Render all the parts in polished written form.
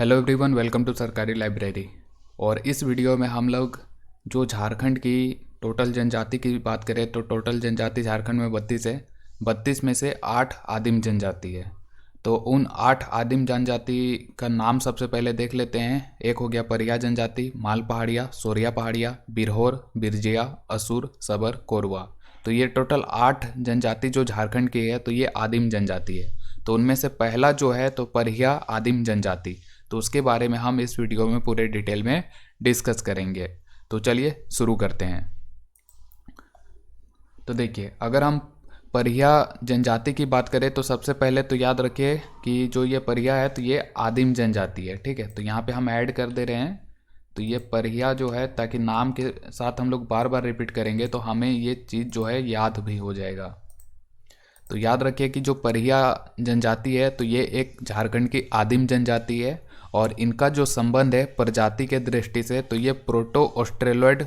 Hello everyone, welcome to सरकारी library. और इस वीडियो में हम लोग जो झारखंड की टोटल जनजाति की बात करें तो टोटल जनजाति झारखंड में 32 है। 32 में से 8 आदिम जनजाति है। तो उन 8 आदिम जनजाति का नाम सबसे पहले देख लेते हैं। एक हो गया परिया जनजाति, माल पहाड़िया, सोरिया पहाड़िया, बिरहोर, बिरजिया, असुर, सबर, कोरवा। तो ये टोटल 8 जनजाति जो झारखंड की है तो ये आदिम जनजाति है। तो उनमें से पहला जो है तो परिया आदिम जनजाति, तो उसके बारे में हम इस वीडियो में पूरे डिटेल में डिस्कस करेंगे। तो चलिए शुरू करते हैं। तो देखिए, अगर हम परिया जनजाति की बात करें तो सबसे पहले तो याद रखिए कि जो ये परिया है तो ये आदिम जनजाति है। ठीक है, तो यहाँ पे हम ऐड कर दे रहे हैं। तो ये परिया जो है, ताकि नाम के साथ हम लोग बार बार रिपीट करेंगे तो हमें ये चीज़ जो है याद भी हो जाएगा। तो याद रखिए कि जो परिया जनजाति है तो ये एक झारखंड की आदिम जनजाति है और इनका जो संबंध है प्रजाति के दृष्टि से तो ये प्रोटो ऑस्ट्रेलॉइड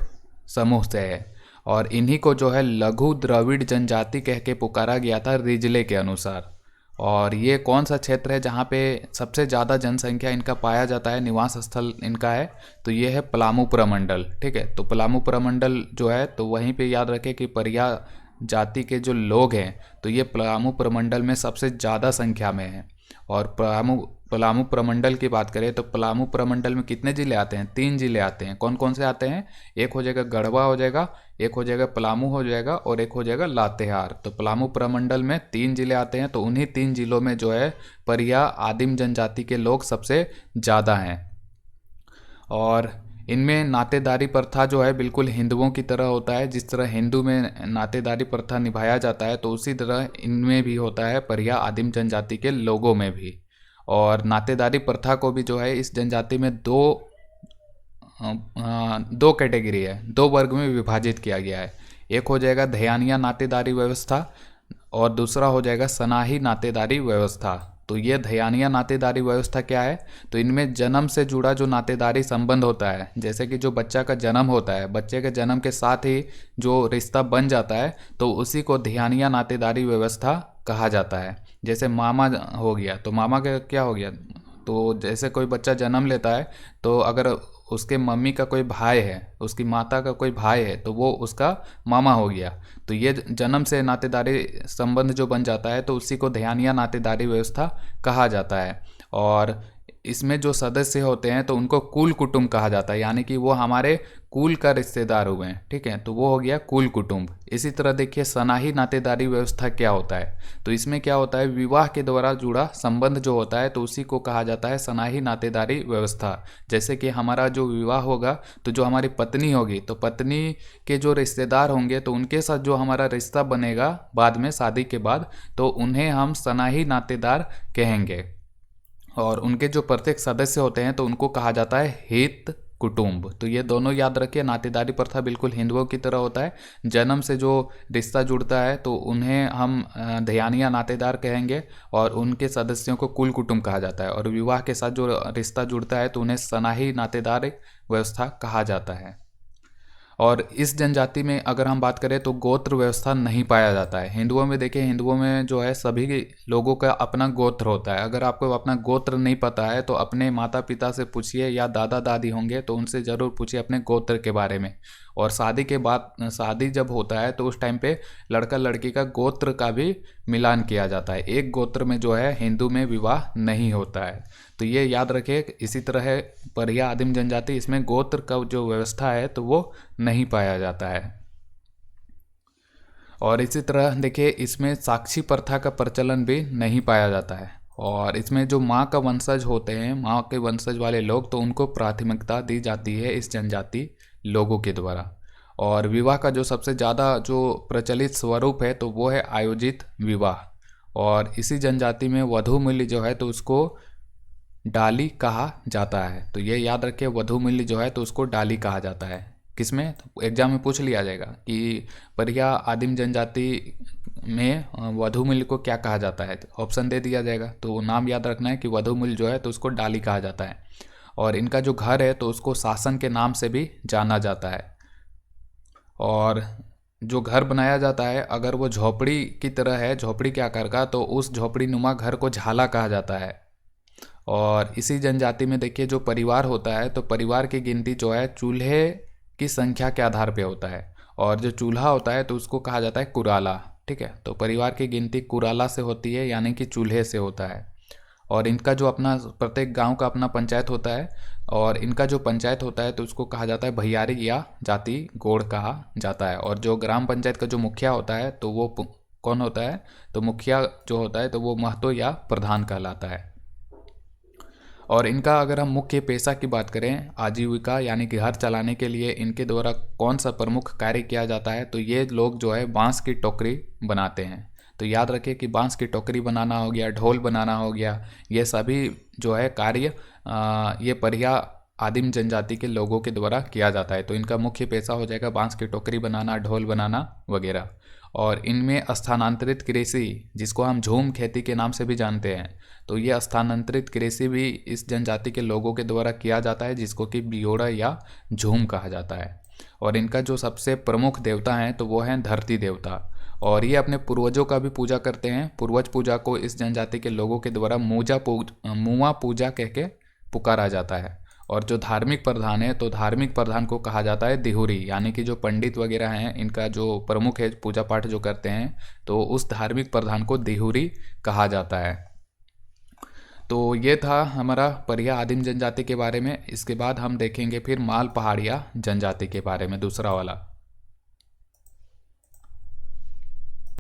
समूह से है। और इन्हीं को जो है लघु द्रविड़ जनजाति कह के पुकारा गया था रिजले के अनुसार। और ये कौन सा क्षेत्र है जहाँ पे सबसे ज़्यादा जनसंख्या इनका पाया जाता है, निवास स्थल इनका है, तो ये है पलामू प्रमंडल। ठीक है, तो पलामू प्रमंडल जो है तो वहीं पे याद रखें कि परिया जाति के जो लोग हैं तो ये पलामू प्रमंडल में सबसे ज़्यादा संख्या में है। और पलामू प्रमंडल की बात करें तो पलामू प्रमंडल में कितने जिले आते हैं? 3 जिले आते हैं। कौन कौन से आते हैं? एक हो जाएगा गढ़वा हो जाएगा, एक हो जाएगा पलामू हो जाएगा और एक हो जाएगा लातेहार। तो पलामू प्रमंडल में 3 जिले आते हैं। तो उन्हीं 3 जिलों में जो है परिया आदिम जनजाति के लोग सबसे ज़्यादा हैं। और इनमें नातेदारी प्रथा जो है बिल्कुल हिंदुओं की तरह होता है। जिस तरह हिंदू में नातेदारी प्रथा निभाया जाता है तो उसी तरह इनमें भी होता है, परिया आदिम जनजाति के लोगों में भी। और नातेदारी प्रथा को भी जो है इस जनजाति में दो कैटेगरी है, 2 वर्ग में विभाजित किया गया है। एक हो जाएगा धयानिया नातेदारी व्यवस्था और दूसरा हो जाएगा सनाही नातेदारी व्यवस्था। तो ये धयानिया नातेदारी व्यवस्था क्या है? तो इनमें जन्म से जुड़ा जो नातेदारी संबंध होता है, जैसे कि जो बच्चा का जन्म होता है, बच्चे के जन्म के साथ ही जो रिश्ता बन जाता है तो उसी को धयानिया नातेदारी व्यवस्था कहा जाता है। जैसे मामा हो गया तो मामा का क्या हो गया, तो जैसे कोई बच्चा जन्म लेता है तो अगर उसके मम्मी का कोई भाई है, उसकी माता का कोई भाई है तो वो उसका मामा हो गया। तो ये जन्म से नातेदारी संबंध जो बन जाता है तो उसी को धयानिया नातेदारी व्यवस्था कहा जाता है। और इसमें जो सदस्य होते हैं तो उनको कुल कुटुंब कहा जाता है, यानी कि वो हमारे कुल का रिश्तेदार हुए हैं। ठीक है, तो वो हो गया कुल कुटुंब। इसी तरह देखिए सनाही नातेदारी व्यवस्था क्या होता है, तो इसमें क्या होता है, विवाह के द्वारा जुड़ा संबंध जो होता है तो उसी को कहा जाता है सनाही नातेदारी व्यवस्था। जैसे कि हमारा जो विवाह होगा तो जो हमारी पत्नी होगी तो पत्नी के जो रिश्तेदार होंगे तो उनके साथ जो हमारा रिश्ता बनेगा बाद में शादी के बाद तो उन्हें हम सनाही नातेदार कहेंगे। और उनके जो प्रत्येक सदस्य होते हैं तो उनको कहा जाता है हित कुटुंब। तो ये दोनों याद रखिए, नातेदारी प्रथा बिल्कुल हिंदुओं की तरह होता है। जन्म से जो रिश्ता जुड़ता है तो उन्हें हम धयानिया नातेदार कहेंगे और उनके सदस्यों को कुल कुटुंब कहा जाता है। और विवाह के साथ जो रिश्ता जुड़ता है तो उन्हें सनाही नातेदार व्यवस्था कहा जाता है। और इस जनजाति में अगर हम बात करें तो गोत्र व्यवस्था नहीं पाया जाता है। हिंदुओं में देखिए, हिंदुओं में जो है सभी लोगों का अपना गोत्र होता है। अगर आपको अपना गोत्र नहीं पता है तो अपने माता पिता से पूछिए या दादा दादी होंगे तो उनसे ज़रूर पूछिए अपने गोत्र के बारे में। और शादी के बाद शादी जब होता है तो उस टाइम पे लड़का लड़की का गोत्र का भी मिलान किया जाता है। एक गोत्र में जो है हिंदू में विवाह नहीं होता है। तो ये याद रखिए। इसी तरह है परिया आदिम जनजाति, इसमें गोत्र का जो व्यवस्था है तो वो नहीं पाया जाता है। और इसी तरह देखिए इसमें साक्षी प्रथा का प्रचलन भी नहीं पाया जाता है। और इसमें जो माँ का वंशज होते हैं, माँ के वंशज वाले लोग, तो उनको प्राथमिकता दी जाती है इस जनजाति लोगों के द्वारा। और विवाह का जो सबसे ज़्यादा जो प्रचलित स्वरूप है तो वो है आयोजित विवाह। और इसी जनजाति में वधू मूल्य जो है तो उसको डाली कहा जाता है। तो ये याद रखिए, वधू मूल्य जो है तो उसको डाली कहा जाता है। किसमें? तो एग्जाम में पूछ लिया जाएगा कि परिया आदिम जनजाति में वधू मूल्य को क्या कहा जाता है, ऑप्शन दे दिया जाएगा। तो नाम याद रखना है कि वधू मूल्य जो है तो उसको डाली कहा जाता है। और इनका जो घर है तो उसको शासन के नाम से भी जाना जाता है। और जो घर बनाया जाता है अगर वो झोपड़ी की तरह है, झोपड़ी के आकार का, तो उस झोपड़ी नुमा घर को झाला कहा जाता है। और इसी जनजाति में देखिए जो परिवार होता है, तो परिवार की गिनती जो है चूल्हे की संख्या के आधार पे होता है। और जो चूल्हा होता है तो उसको कहा जाता है कुराला। ठीक है, तो परिवार की गिनती कुराला से होती है, यानी कि चूल्हे से होता है। और इनका जो अपना प्रत्येक गांव का अपना पंचायत होता है, और इनका जो पंचायत होता है तो उसको कहा जाता है भैयारी या जाति गोड़ कहा जाता है। और जो ग्राम पंचायत का जो मुखिया होता है तो वो कौन होता है, तो मुखिया जो होता है तो वो महतो या प्रधान कहलाता है। और इनका अगर हम मुख्य पेशा की बात करें, आजीविका यानी कि घर चलाने के लिए इनके द्वारा कौन सा प्रमुख कार्य किया जाता है, तो ये लोग जो है बांस की टोकरी बनाते हैं। तो याद रखिए कि बांस की टोकरी बनाना हो गया, ढोल बनाना हो गया, ये सभी जो है कार्य ये परिया आदिम जनजाति के लोगों के द्वारा किया जाता है। तो इनका मुख्य पेशा हो जाएगा बांस की टोकरी बनाना, ढोल बनाना वगैरह। और इनमें स्थानांतरित कृषि, जिसको हम झूम खेती के नाम से भी जानते हैं, तो ये स्थानांतरित कृषि भी इस जनजाति के लोगों के द्वारा किया जाता है, जिसको कि बियोड़ा या झूम कहा जाता है। और इनका जो सबसे प्रमुख देवता हैं तो वो हैं धरती देवता। और ये अपने पूर्वजों का भी पूजा करते हैं। पूर्वज पूजा को इस जनजाति के लोगों के द्वारा मुआ पूजा कह के पुकारा जाता है। और जो धार्मिक प्रधान है तो धार्मिक प्रधान को कहा जाता है देहुरी, यानी कि जो पंडित वगैरह हैं इनका जो प्रमुख है पूजा पाठ जो करते हैं, तो उस धार्मिक प्रधान को देहुरी कहा जाता है। तो ये था हमारा परिया आदिम जनजाति के बारे में। इसके बाद हम देखेंगे फिर माल पहाड़िया जनजाति के बारे में, दूसरा वाला।